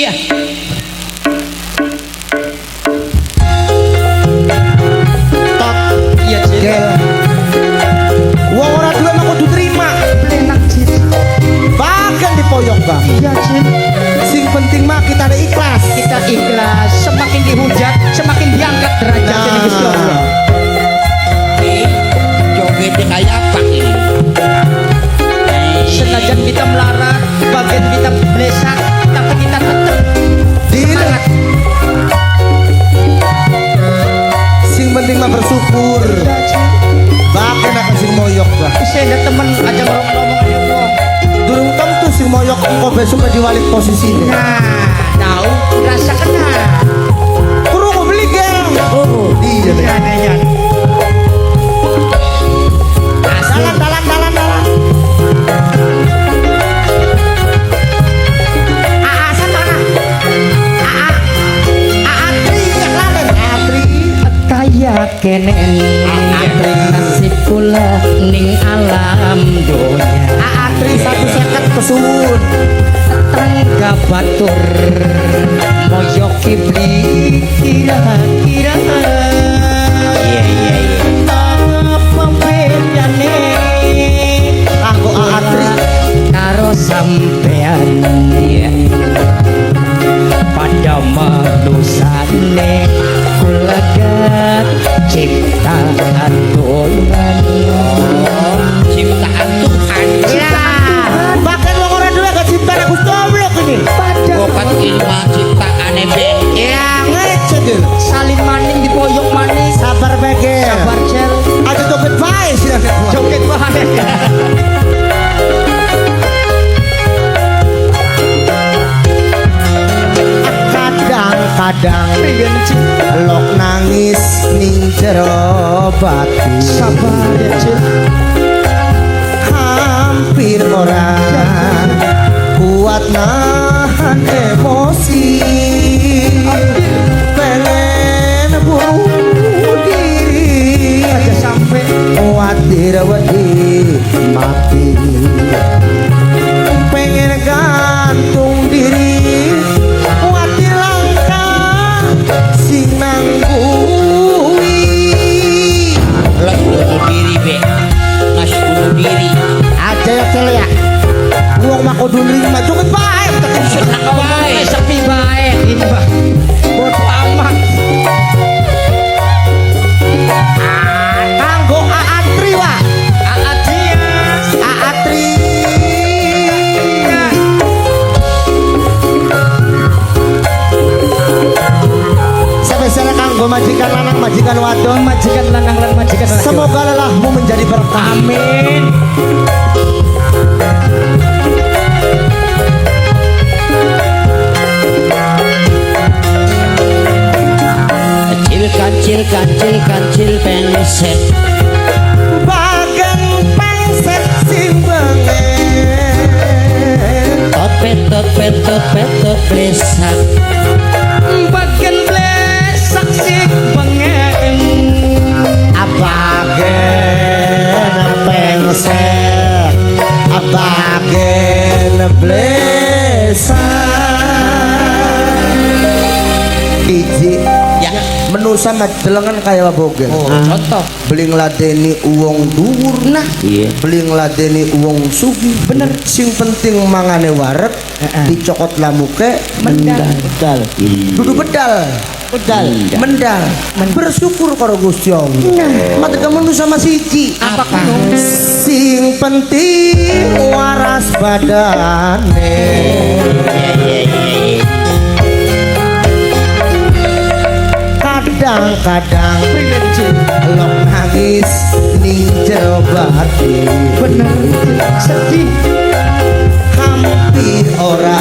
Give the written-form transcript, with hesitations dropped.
Iya. Tok Iya, Cil. gel. Wong ora duwe mah kudu trima. Enak, Cil. Bahkan dipoyok bang. Iya, Cil. Sing penting mah kita ada ikhlas. Kita ikhlas, semakin dihujat, semakin diangkat derajatnya di Gusti Allah. Jogetnya kayak apa ini? Senajan kita melarat, bagian kita blesak, tapi kita tetap semangat. Sing penting mah bersyukur. Bahkan aku sing moyok bang. Saya ada temen aja ngomong ngomong. Durung tentu sing moyok kok besok diwalik posisinya. Nah, tahu rasakan nah. Kurung beli gel. Oh, iya deh. Anehnya. Dalan. Kayak kene nasib kula ning alam donya. Aatri 150 kesun. Tangga batur moyo kibli kira-kira. Iya. Apa bedane Aku Aatri karo sampean ya. Pada manusane kulagat ciptaan Tuhan. Ciptaan Tuhan. bahkan wong ora duwe gak ciptaan Gusti Allah ini. Bukan ilmu ciptaan be. Ya ngece gel. Salin maning dipoyok maning. Sabar bege. Sabar cel. Aja joget bae sih Joget bae. Kadang lok nangis ning jero bati. Sabar ya cil. Hampir ora kuat nahan emosi. Pengen bunuh diri Aja sampai khawatir wedi mati. Pengen gantung diri khawatir langkah sing nanggui. Lah bunuh diri be. Mas bunuh diri. Aja ya cel ya. Wong mah kudu nrima joget bae tekan Senang baik. sepi baik ini bah. Bodoh amat. kanggo Aatri wa. Aatias. Aatri. Spesial kanggo majikan lanang majikan wadon. Majikan lanang lan majikan wadon. Semoga lelahmu menjadi berkah. Amin. Kancil pengset. Bagan pengset sing bengen. Tot blesak. Bagian blesak sih bengen. Abagen pengset. Abagen blesak. Iji Ya. menu sama delengan kayak bogel. Contoh. Beli ngladeni uwong dhuwur. Nah, Iya. Beli ngladeni uwong sugih. Bener. Sing penting mangane wareg, dicokot lamuke Mendal. dudu bedal. Mendal. Bersyukur karo Gusti Allah. Mate kamu sama siji. Apa kamu? Sing penting waras badane. Kadang-kadang lok nangis ning jero bati. Bener sedih. Hampir ora